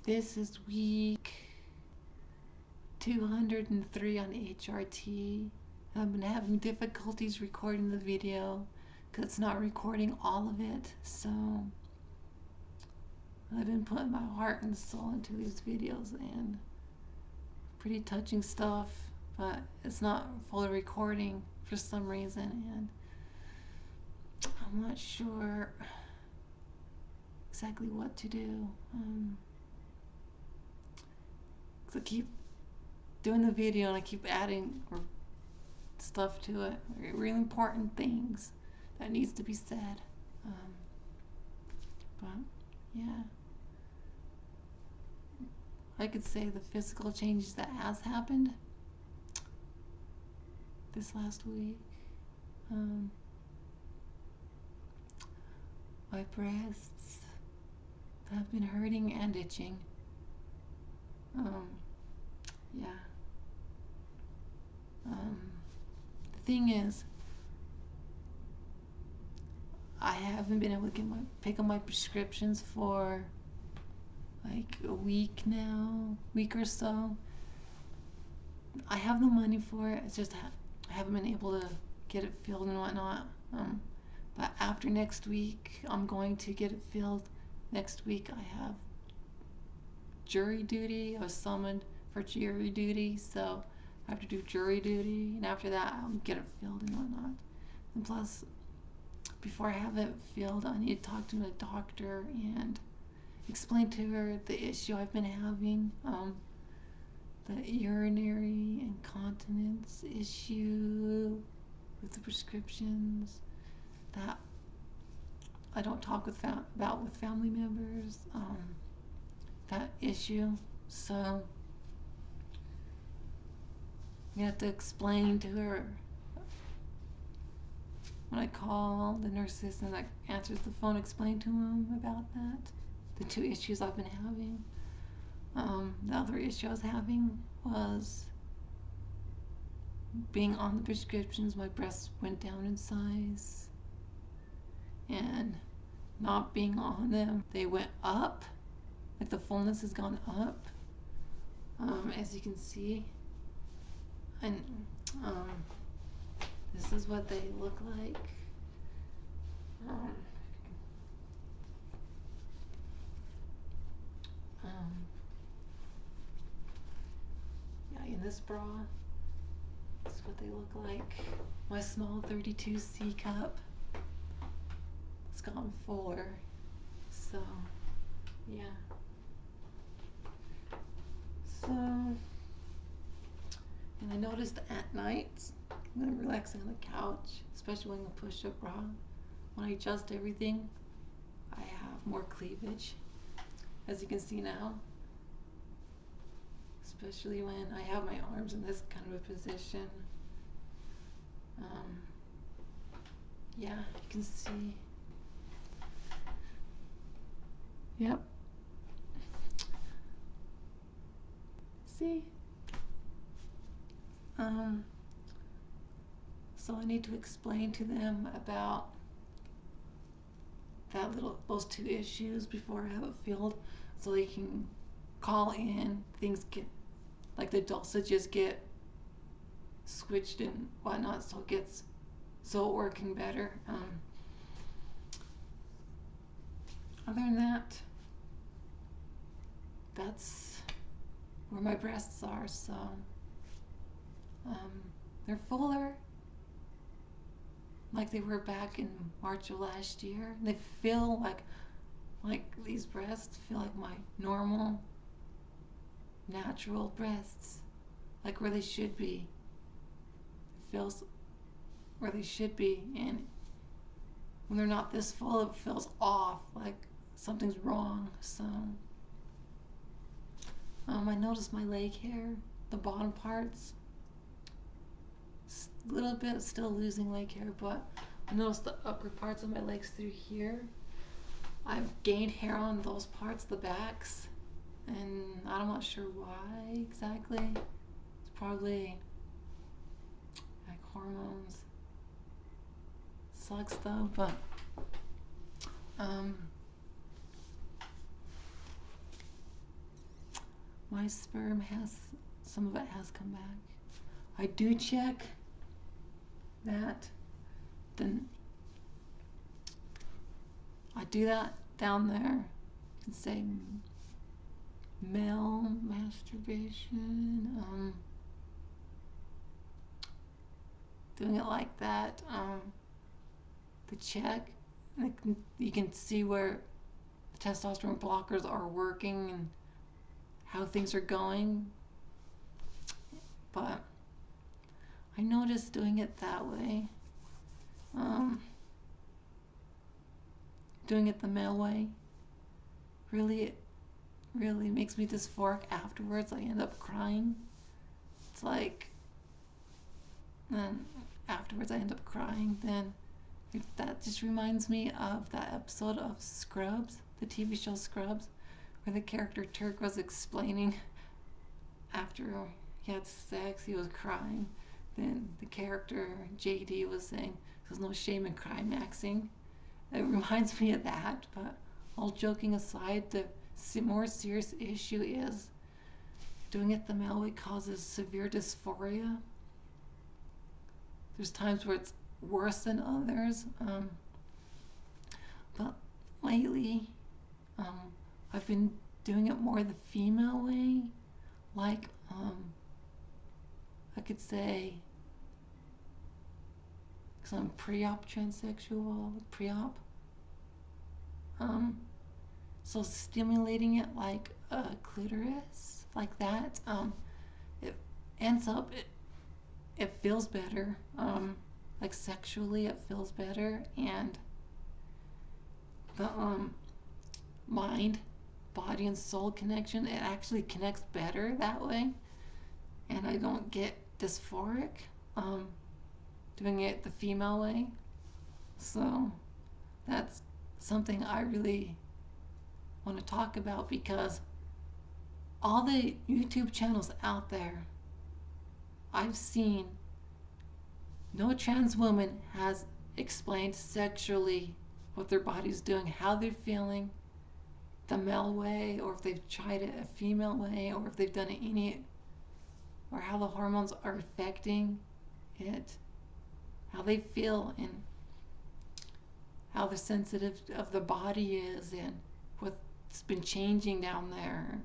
This is week 203 on HRT. I've been having difficulties recording the video because it's not recording all of it, so I've been putting my heart and soul into these videos and pretty touching stuff, but it's not fully recording for some reason, and I'm not sure exactly what to do. I keep doing the video and I keep adding stuff to it, really important things that needs to be said. But yeah, I could say the physical changes that has happened this last week. My breasts have been hurting and itching. Yeah. The thing is, I haven't been able to pick up my prescriptions for like a week now, week or so. I have the money for it. It's just I haven't been able to get it filled and whatnot. But after next week, I'm going to get it filled. Next week, I have jury duty. I was summoned for jury duty, so I have to do jury duty, and after that I'll get it filled and whatnot. And plus, before I have it filled, I need to talk to the doctor and explain to her the issue I've been having, the urinary incontinence issue with the prescriptions that I don't talk about with family members, that issue. So you have to explain to her when I call the nurse assistant that answers the phone, explain to him about that, the two issues I've been having. The other issue I was having was being on the prescriptions. My breasts went down in size, and not being on them, they went up, like the fullness has gone up, as you can see. And this is what they look like. Yeah, in this bra, this is what they look like. My small 32C cup, it's gotten fuller, so yeah. So, and I noticed at night when I'm relaxing on the couch, especially when I push up bra, when I adjust everything, I have more cleavage, as you can see now. Especially when I have my arms in this kind of a position. Yeah, you can see. Yep. See? So I need to explain to them about those two issues before I have it filled, so they can call in. Things get, like the dosages get switched and whatnot, so it's working better. Other than that, that's where my breasts are. So they're fuller, like they were back in March of last year. They feel like these breasts feel like my normal, natural breasts, like where they should be. It feels where they should be, and when they're not this full, it feels off, like something's wrong. So I noticed my leg hair, the bottom parts, a little bit still losing leg hair, but I noticed the upper parts of my legs through here, I've gained hair on those parts, the backs, and I'm not sure why exactly. It's probably like hormones. Sucks though, but my sperm has, some of it has come back. I do check that, then I do that down there. You can say male masturbation, doing it like that, to check. You can see where the testosterone blockers are working and how things are going. But I noticed doing it that way, doing it the male way, really makes me dysphoric afterwards. I end up crying. It's like, then afterwards I end up crying. Then that just reminds me of that episode of Scrubs, the TV show Scrubs, where the character Turk was explaining after he had sex, he was crying. Then the character JD was saying there's no shame in climaxing. It reminds me of that, but all joking aside, the more serious issue is doing it the male way causes severe dysphoria. There's times where it's worse than others, but lately I've been doing it more the female way, like I could say, because I'm pre-op transsexual, pre-op, so stimulating it like a clitoris, like that, it ends up, it feels better, like sexually it feels better, and the mind, body, and soul connection, it actually connects better that way, and I don't get dysphoric doing it the female way. So that's something I really want to talk about, because all the YouTube channels out there I've seen, no trans woman has explained sexually what their body's doing, how they're feeling the male way, or if they've tried it a female way, or if they've done it any, or how the hormones are affecting it, how they feel, and how the sensitive of the body is, and what's been changing down there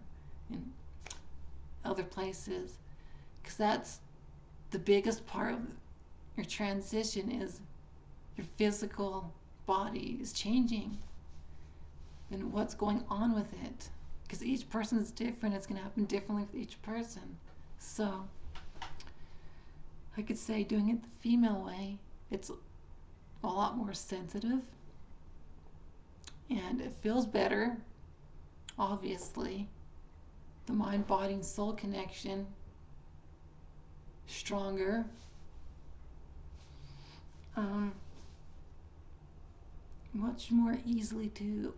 in other places. Because that's the biggest part of your transition, is your physical body is changing and what's going on with it, because each person is different. It's going to happen differently with each person. So I could say doing it the female way, it's a lot more sensitive and it feels better, obviously. The mind, body, and soul connection stronger. Much more easily to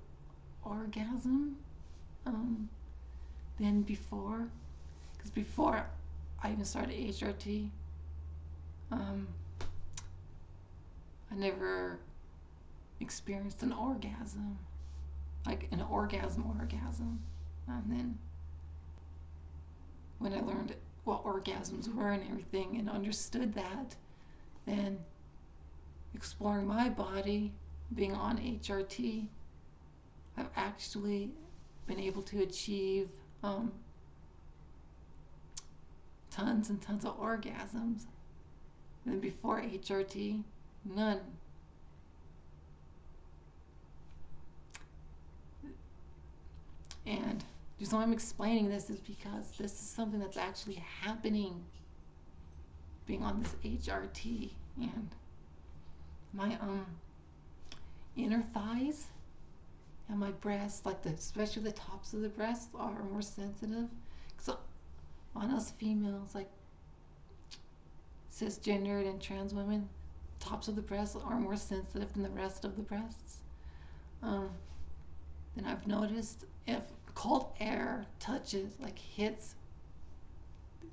orgasm than before. Because before I even started HRT, I never experienced an orgasm, like an orgasm. And then when I learned what orgasms were and everything and understood that, then exploring my body, being on HRT, I've actually been able to achieve tons and tons of orgasms. And before HRT, none. And the reason why I'm explaining this is because this is something that's actually happening being on this HRT, and my inner thighs and my breasts, like especially the tops of the breasts, are more sensitive. So on us females, like cisgendered and trans women, tops of the breasts are more sensitive than the rest of the breasts. Then I've noticed if cold air touches, like hits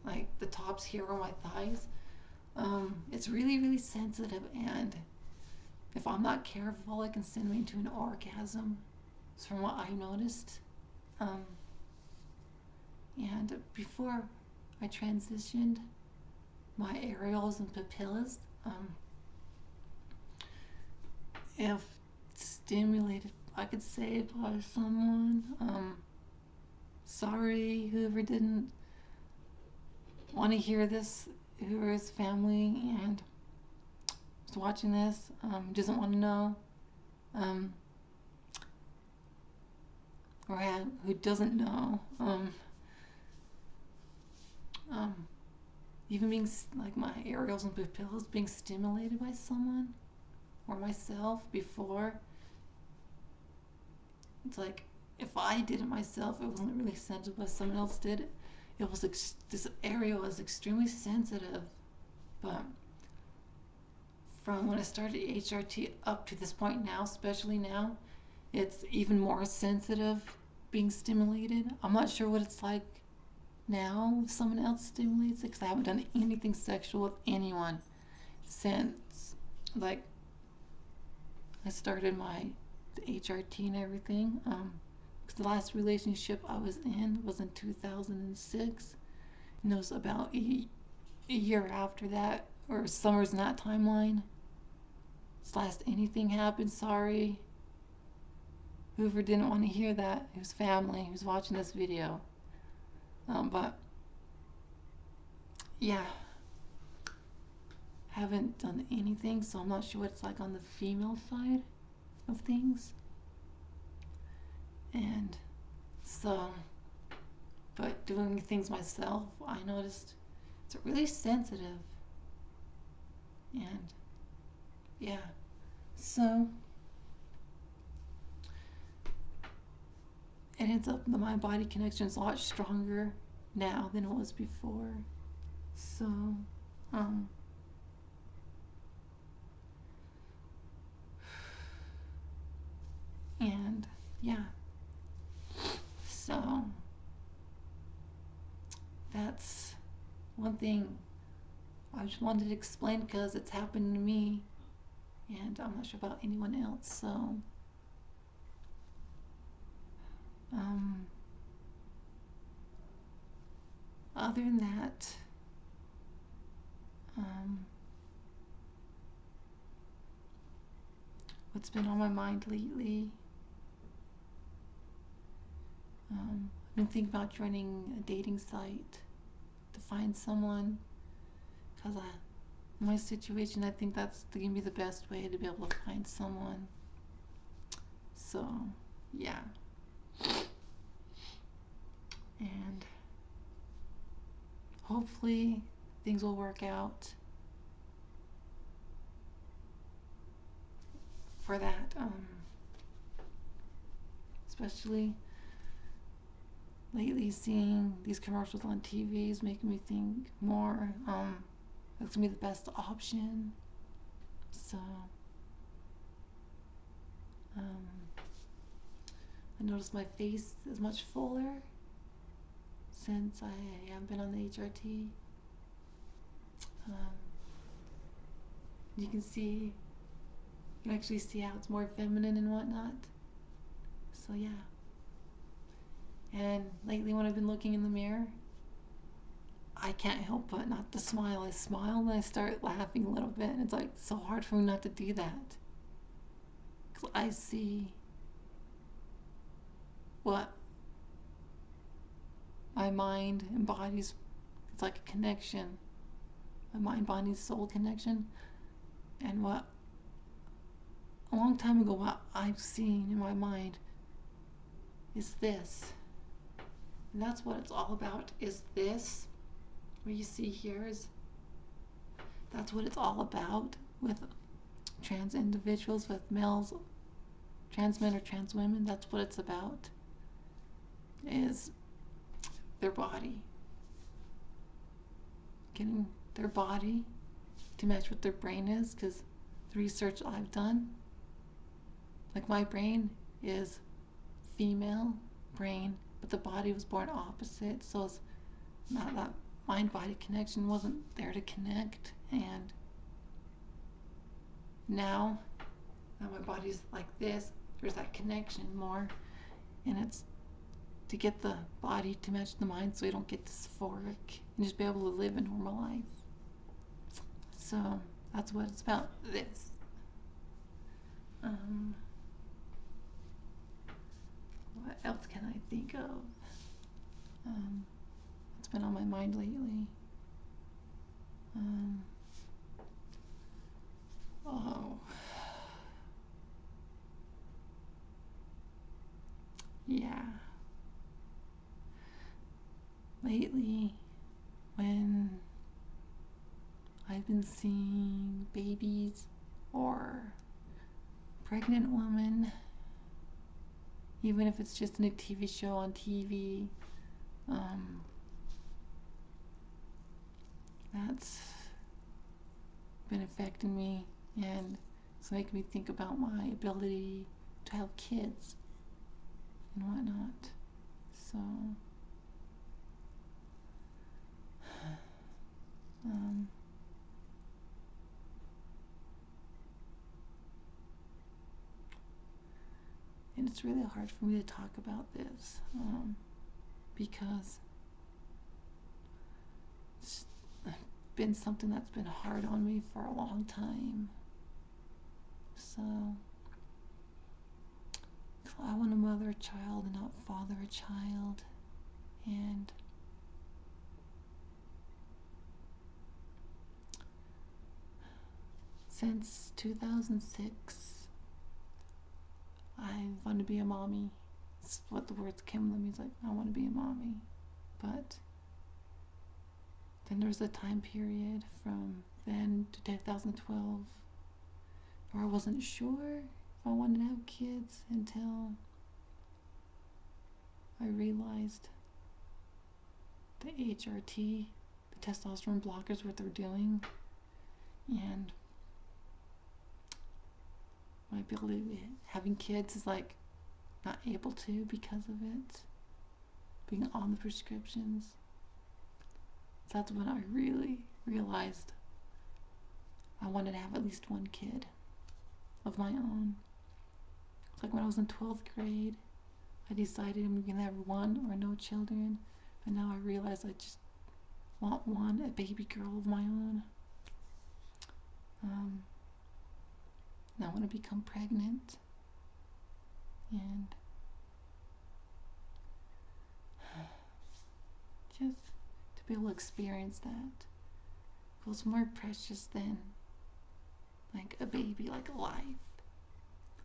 like the tops here on my thighs, it's really sensitive, and if I'm not careful, it can send me into an orgasm. It's from what I noticed. And And before I transitioned, my areolas and papillas, if stimulated, I could say, by someone. Sorry, whoever didn't want to hear this, who is family and is watching this, doesn't want to know, or who doesn't know, even being like my areolas and pupils being stimulated by someone or myself before. It's like if I did it myself, it wasn't really sensitive, but someone else did it. It was this area was extremely sensitive, but from when I started HRT up to this point now, especially now, it's even more sensitive being stimulated. I'm not sure what it's like now if someone else stimulates it, because I haven't done anything sexual with anyone since like I started my HRT and everything. Because the last relationship I was in was in 2006, and it was about a year after that, or somewhere's in that timeline. It's last anything happened. Sorry, whoever didn't want to hear that, who's family, who's watching this video. But yeah, haven't done anything, so I'm not sure what it's like on the female side of things. And so, but doing things myself, I noticed it's really sensitive. And yeah, so it ends up that my body connection is a lot stronger now than it was before. So, and yeah, so that's one thing I just wanted to explain because it's happened to me and I'm not sure about anyone else. So other than that, what's been on my mind lately, I've been thinking about joining a dating site to find someone, because in my situation, I think that's going to be the best way to be able to find someone. So yeah, and hopefully things will work out for that. Especially lately, seeing these commercials on TV is making me think more that's gonna be the best option. So I noticed my face is much fuller since I have been on the HRT. You can actually see how it's more feminine and whatnot. So yeah. And lately when I've been looking in the mirror, I can't help but not to smile. I smile and I start laughing a little bit, and it's like so hard for me not to do that. 'Cause I see what my mind and body's, it's like a connection. My mind, body, soul connection. And what a long time ago, what I've seen in my mind is this. And that's what it's all about, is this. What you see here is, that's what it's all about with trans individuals, with males, trans men or trans women. That's what it's about, is their body. Getting their body to match what their brain is, because the research I've done, like my brain is female brain, but the body was born opposite, so it's not that mind-body connection wasn't there to connect. And now that my body's like this, there's that connection more, and it's to get the body to match the mind so you don't get dysphoric and just be able to live a normal life. So that's what it's about, this. What else can I think of? It's been on my mind lately. Oh. Yeah. Lately, when I've been seeing babies or pregnant women, even if it's just in a TV show on TV, that's been affecting me, and it's making me think about my ability to have kids and whatnot. So, and it's really hard for me to talk about this because it's been something that's been hard on me for a long time. So I want to mother a child and not father a child. And since 2006, I want to be a mommy. It's what the words came to me. It's like, I want to be a mommy. But then there's a time period from then to 2012 where I wasn't sure if I wanted to have kids until I realized the HRT, the testosterone blockers, what they're doing, and my ability having kids is like not able to because of it, being on the prescriptions. So that's when I really realized I wanted to have at least one kid of my own. It's like when I was in 12th grade, I decided I'm going to have one or no children, but now I realize I just want one, a baby girl of my own. And I want to become pregnant, and just to be able to experience that feels more precious than like a baby, like a life.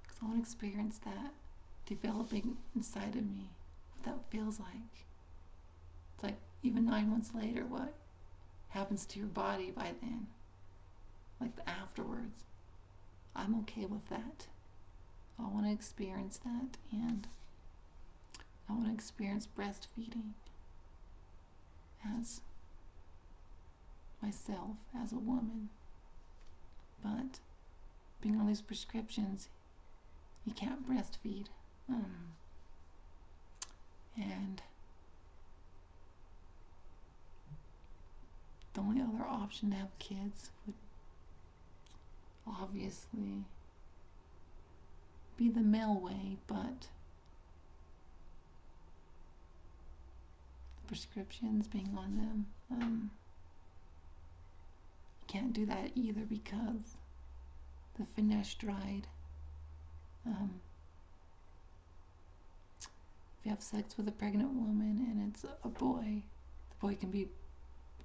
Because I want to experience that developing inside of me, what that feels like. It's like even 9 months later, what happens to your body by then, like afterwards. I'm okay with that. I want to experience that, and I want to experience breastfeeding as myself, as a woman. But being on these prescriptions, you can't breastfeed. And the only other option to have kids would obviously be the male way, but prescriptions, being on them, can't do that either because the finasteride, if you have sex with a pregnant woman and it's a boy, the boy can be,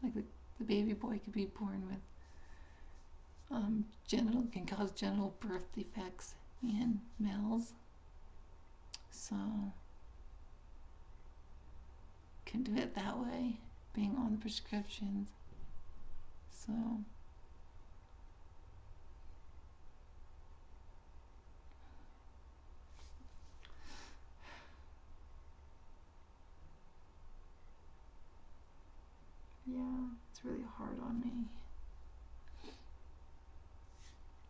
like the baby boy could be born with can cause genital birth defects in males. So can do it that way, being on the prescriptions. So yeah, it's really hard on me.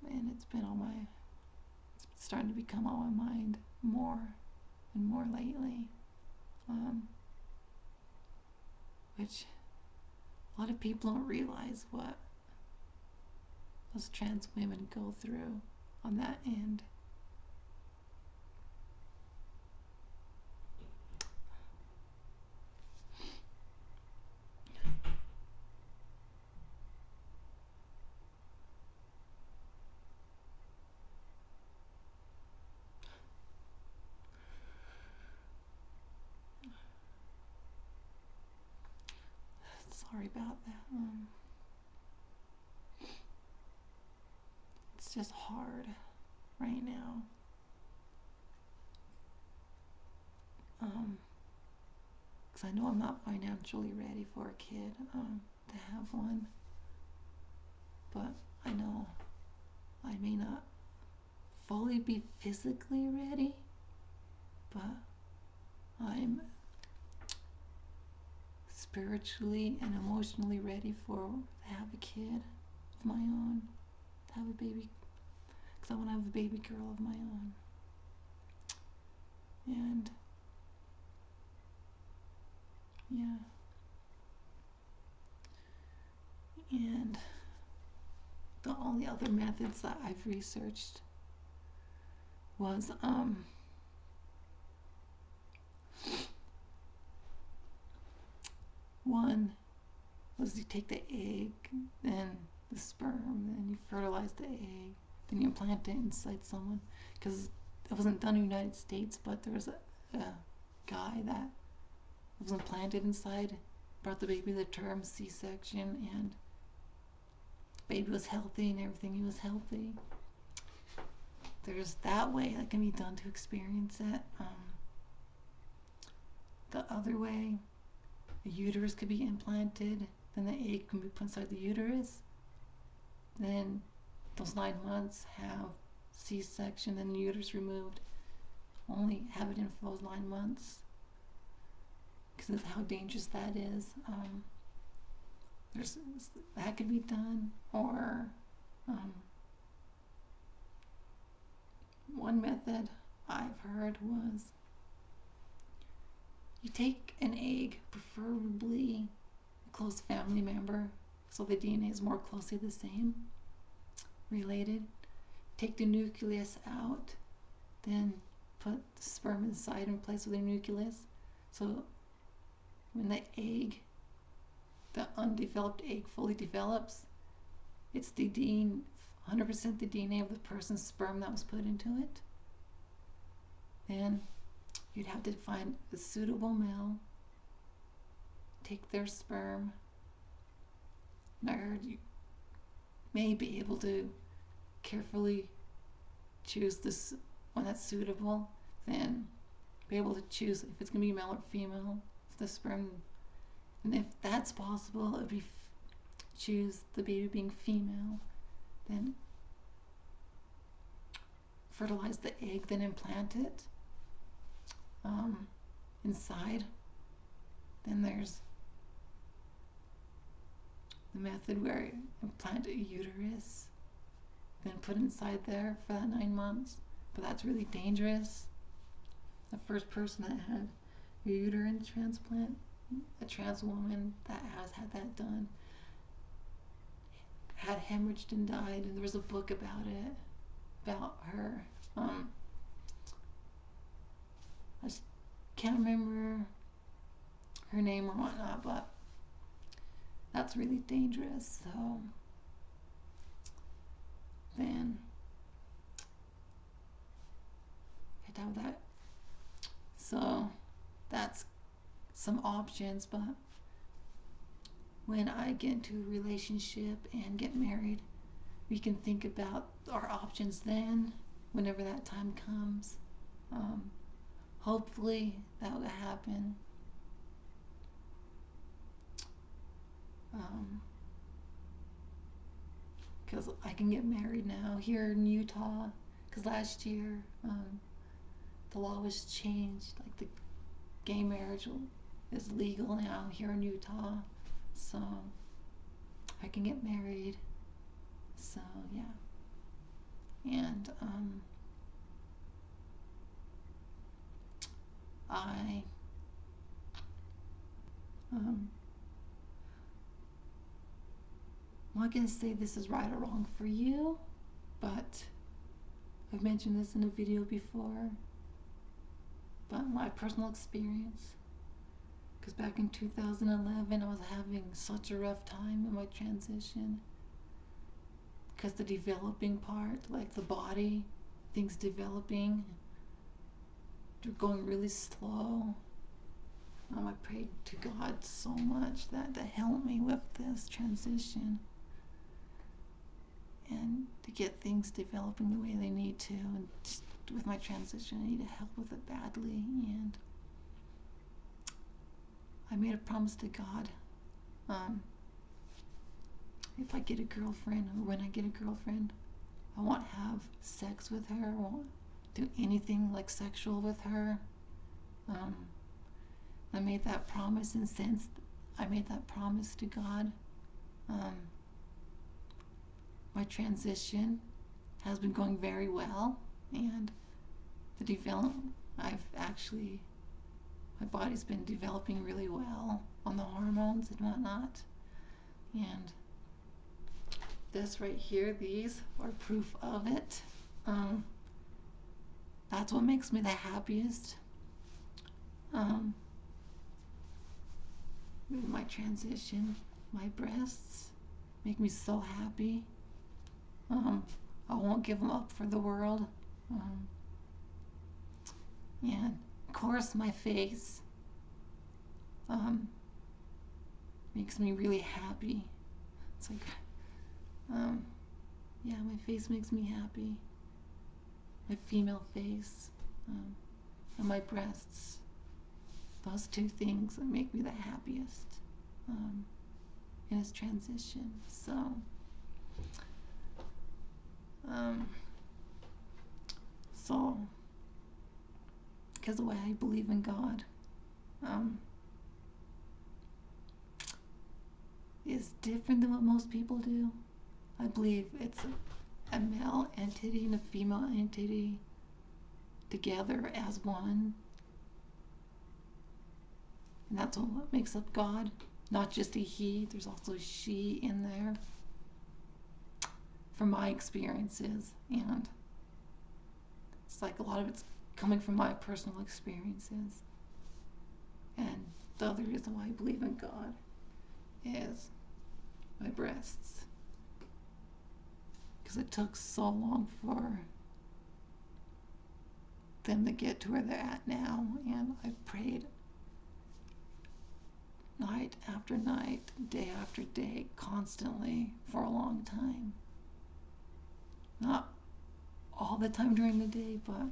And it's been it's starting to become on my mind more and more lately. Which a lot of people don't realize what those trans women go through on that end. sorry about that. It's just hard right now. Because I know I'm not financially ready for a kid, to have one. But I know I may not fully be physically ready, but I'm spiritually and emotionally ready to have a kid of my own, to have a baby, because I want to have a baby girl of my own. And yeah, and the only other methods that I've researched was one was you take the egg, then the sperm, then you fertilize the egg, then you implant it inside someone. Because it wasn't done in the United States, but there was a guy that was implanted inside, brought the baby to term, C-section, and the baby was healthy and everything. He was healthy. There's that way that can be done to experience it. The other way, a uterus could be implanted, then the egg can be put inside the uterus. Then those 9 months have C-section, then the uterus removed. Only have it in for those 9 months, because of how dangerous that is. That could be done, or one method I've heard was you take an egg, preferably a close family member, so the DNA is more closely the same, related. Take the nucleus out, then put the sperm inside and replace with the nucleus. So when the egg, the undeveloped egg, fully develops, it's the 100% the DNA of the person's sperm that was put into it. Then you'd have to find a suitable male, take their sperm, and I heard you may be able to carefully choose this one that's suitable, then be able to choose if it's going to be male or female, the sperm. And if that's possible, it would be choose the baby being female, then fertilize the egg, then implant it inside. Then there's the method where you implant a uterus, then put inside there for that 9 months. But that's really dangerous. The first person that had a uterine transplant, a trans woman that has had that done, had hemorrhaged and died, and there was a book about it, about her. I just can't remember her name or whatnot, but that's really dangerous. So then I have that. So that's some options, but when I get into a relationship and get married, we can think about our options then, whenever that time comes. Hopefully that will happen. Because I can get married now here in Utah, because last year the law was changed, like the gay marriage is legal now here in Utah, so I can get married. So yeah, and I'm not going to say this is right or wrong for you, but I've mentioned this in a video before, but my personal experience, because back in 2011 I was having such a rough time in my transition, because the developing part, like the body, things developing, they're going really slow. My prayed to God so much that to help me with this transition and to get things developing the way they need to. And just with my transition, I need help with it badly. And I made a promise to God. If I get a girlfriend, or when I get a girlfriend, I won't have sex with her. I won't do anything like sexual with her. I made that promise, and since I made that promise to God, my transition has been going very well, and the development, my body's been developing really well on the hormones and whatnot. And this right here, these are proof of it. That's what makes me the happiest. With my transition, my breasts make me so happy. I won't give them up for the world. And of course, my face makes me really happy. It's like, yeah, my face makes me happy. My female face, and my breasts. Those two things that make me the happiest in this transition. So, because the way I believe in God is different than what most people do. I believe it's a male entity and a female entity together as one. And that's what makes up God. Not just a he, there's also a she in there. From my experiences. And it's like a lot of it's coming from my personal experiences. And the other reason why I believe in God is my breasts. Because it took so long for them to get to where they're at now. And I've prayed night after night, day after day, constantly for a long time. Not all the time during the day, but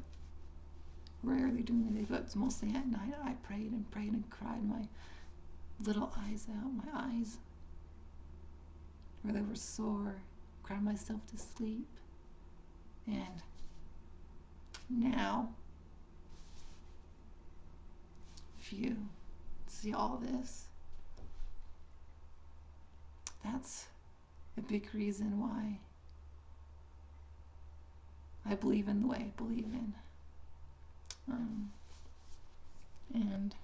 rarely during the day, but it's mostly at night. I prayed and prayed and cried my little eyes out, my eyes where they were sore, cried myself to sleep. And now, if you see all this, that's a big reason why I believe in the way I believe in. And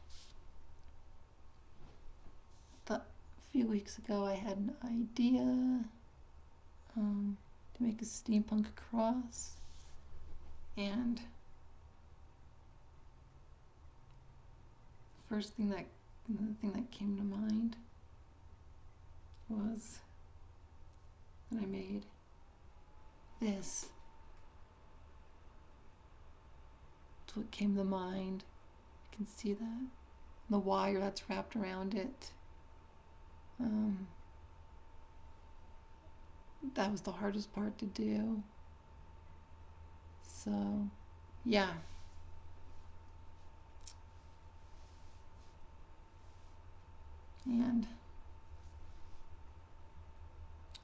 a few weeks ago I had an idea to make a steampunk cross, and the thing that came to mind was that I made this. That's what came to mind. You can see that. The wire that's wrapped around it. That was the hardest part to do. So, yeah. And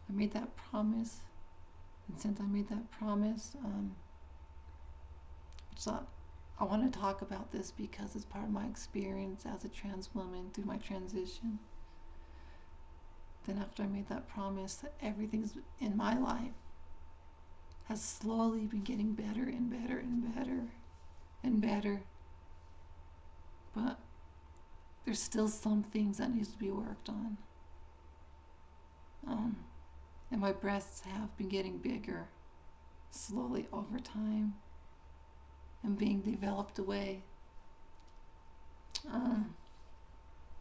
I made that promise. And since I made that promise, so I want to talk about this because it's part of my experience as a trans woman through my transition. Then after I made that promise, everything's in my life has slowly been getting better and better and better and better. But there's still some things that needs to be worked on. And my breasts have been getting bigger slowly over time and being developed the way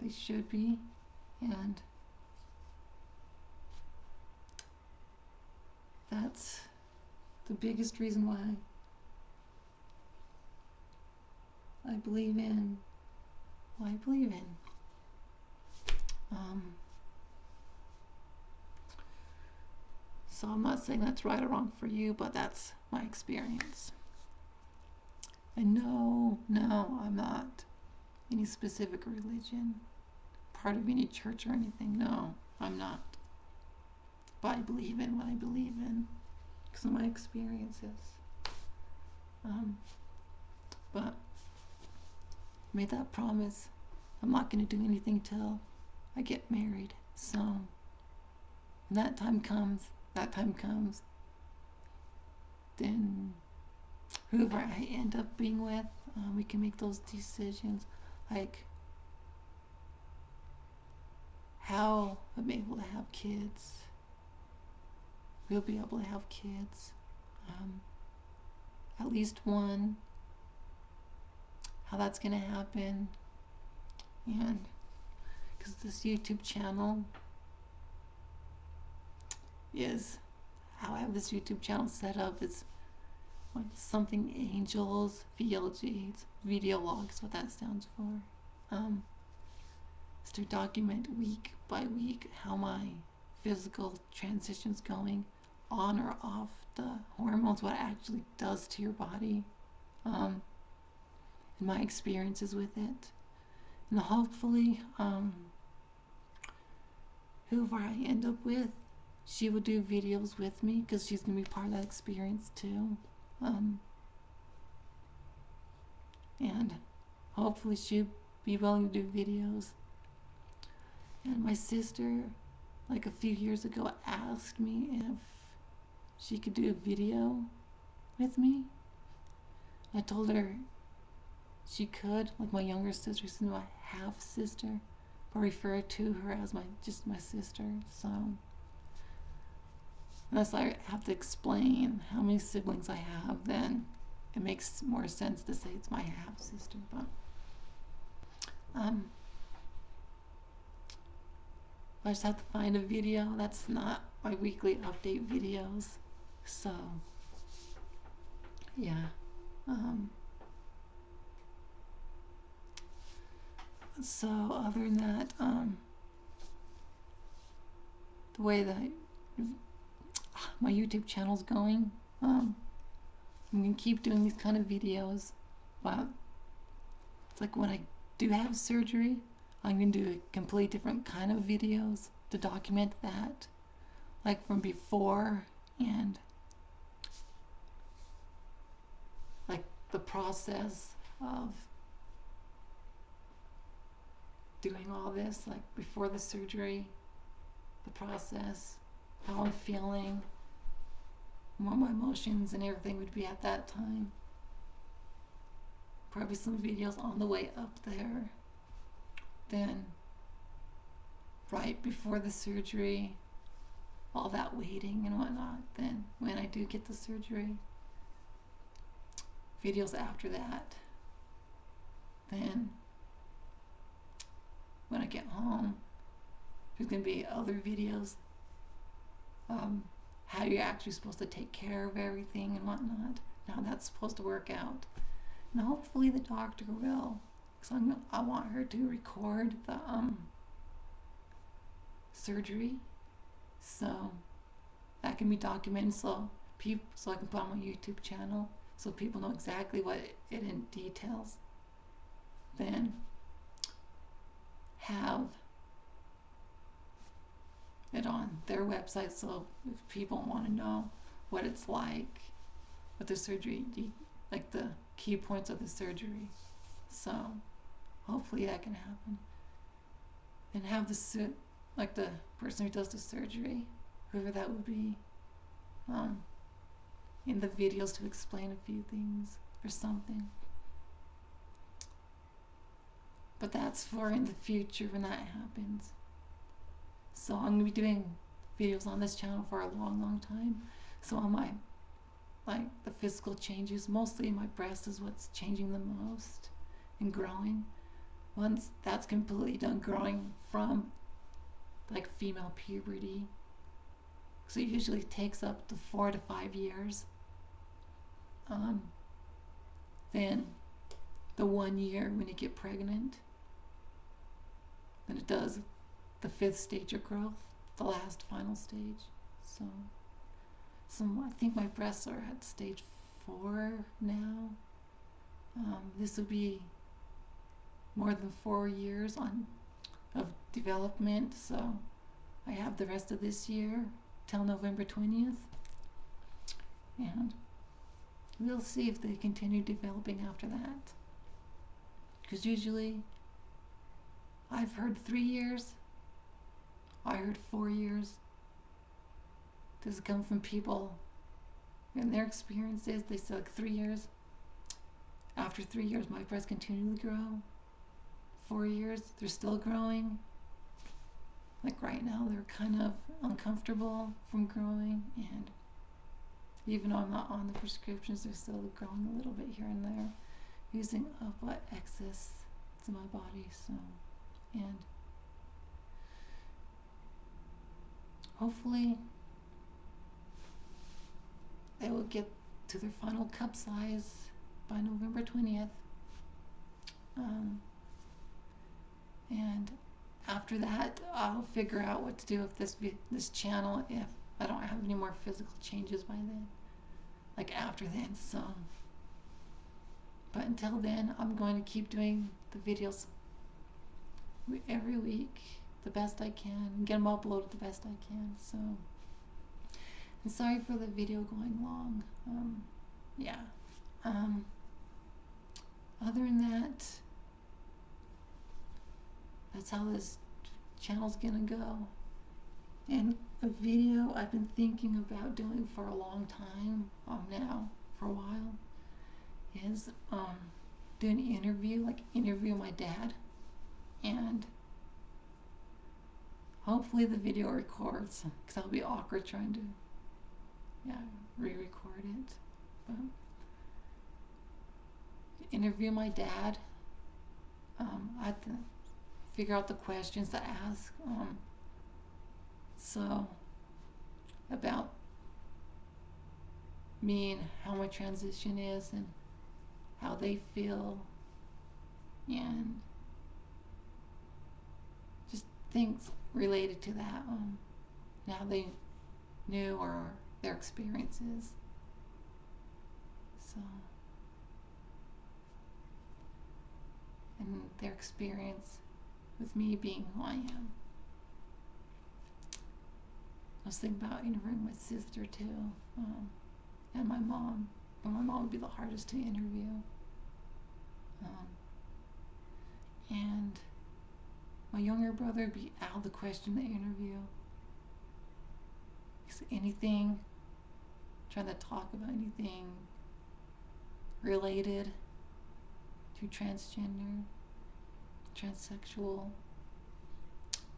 they should be. And that's the biggest reason why I believe in what I believe in. Um, so I'm not saying that's right or wrong for you, but that's my experience. And no, I'm not any specific religion, part of any church or anything. No, I'm not. But I believe in what I believe in because of my experiences. But I made that promise. I'm not going to do anything till I get married. So when that time comes, then whoever I end up being with, we can make those decisions. Like how I'm able to have kids. We'll be able to have kids. At least one. How that's going to happen. And because this YouTube channel is how I have this YouTube channel set up. It's something angels, VLG, it's video logs, what that stands for. Is to document week by week how my physical transition's going on or off the hormones, what it actually does to your body, and my experiences with it. And hopefully, whoever I end up with, she will do videos with me because she's going to be part of that experience too. And hopefully she'll be willing to do videos. And my sister, like a few years ago, asked me if she could do a video with me. I told her she could, like my younger sister, she's my half sister, but I refer to her as just my sister. So unless I have to explain how many siblings I have, then it makes more sense to say it's my half sister. But I just have to find a video that's not my weekly update videos. So yeah. So other than that, the way that my YouTube channel's going, I'm gonna keep doing these kind of videos, but it's like when I do have surgery, I'm gonna do a completely different kind of videos to document that, like from before and like the process of doing all this, like before the surgery, the process, how I'm feeling, what my emotions and everything would be at that time. Probably some videos on the way up there. Then right before the surgery, all that waiting and whatnot. Then when I do get the surgery, videos after that. Then when I get home, there's going to be other videos, how you're actually supposed to take care of everything and whatnot, how that's supposed to work out. And hopefully the doctor will, because I want her to record the surgery, so that can be documented, so I can put on my YouTube channel so people know exactly what it in details. Then have it on their website, so if people want to know what it's like with the surgery, like the key points of the surgery. So hopefully that can happen. And have like the person who does the surgery, whoever that would be, in the videos to explain a few things or something. But that's for in the future when that happens. So I'm going to be doing videos on this channel for a long time. So on my, like the physical changes, mostly my breast is what's changing the most and growing. Once that's completely done growing from like female puberty, so it usually takes up to 4 to 5 years. Then the 1 year when you get pregnant, then it does the fifth stage of growth, the last final stage. So, I think my breasts are at stage 4 now. This will be more than 4 years of development, so I have the rest of this year till November 20th, and we'll see if they continue developing after that. Because usually, I've heard 3 years, I heard 4 years. This has come from people, and their experiences, they said like 3 years. After 3 years, my breasts continue to grow. 4 years, they're still growing. Like right now, they're kind of uncomfortable from growing, and even though I'm not on the prescriptions, they're still growing a little bit here and there, using up what excess to my body. So, and hopefully they will get to their final cup size by November 20th. And after that, I'll figure out what to do with this channel if I don't have any more physical changes by then. Like after then, so. But until then, I'm going to keep doing the videos every week the best I can, and get them uploaded the best I can. So, and sorry for the video going long. Yeah. Other than that, that's how this channel's gonna go. And a video I've been thinking about doing for a long time, now, for a while, is do an interview, like interview my dad, and hopefully the video records, because that'll be awkward trying to, re-record it. But interview my dad. I have to figure out the questions to ask. So about me and how my transition is and how they feel, and just things related to that, and how they knew or their experiences. So, and their experience with me being who I am. I was thinking about interviewing my sister too, and my mom. But my mom would be the hardest to interview. And my younger brother would be out of the question to interview. Because anything, trying to talk about anything related to transgender, transsexual,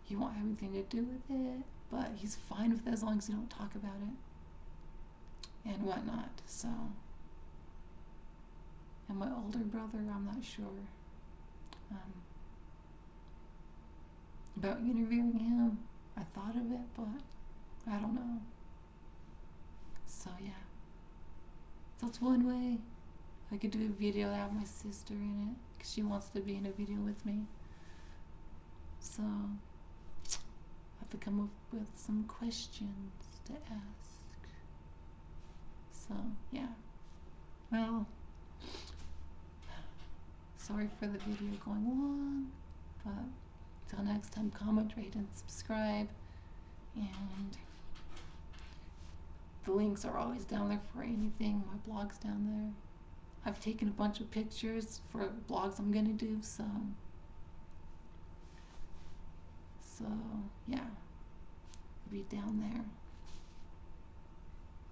he won't have anything to do with it, but he's fine with it as long as you don't talk about it and whatnot. So, and my older brother, I'm not sure about interviewing him. I thought of it, but I don't know. So yeah, that's one way I could do a video that have my sister in it, because she wants to be in a video with me. So I have to come up with some questions to ask. So yeah, well, sorry for the video going long, but till next time, comment, rate, and subscribe. And the links are always down there for anything. My blog's down there. I've taken a bunch of pictures for blogs I'm gonna do, so yeah, it'll be down there.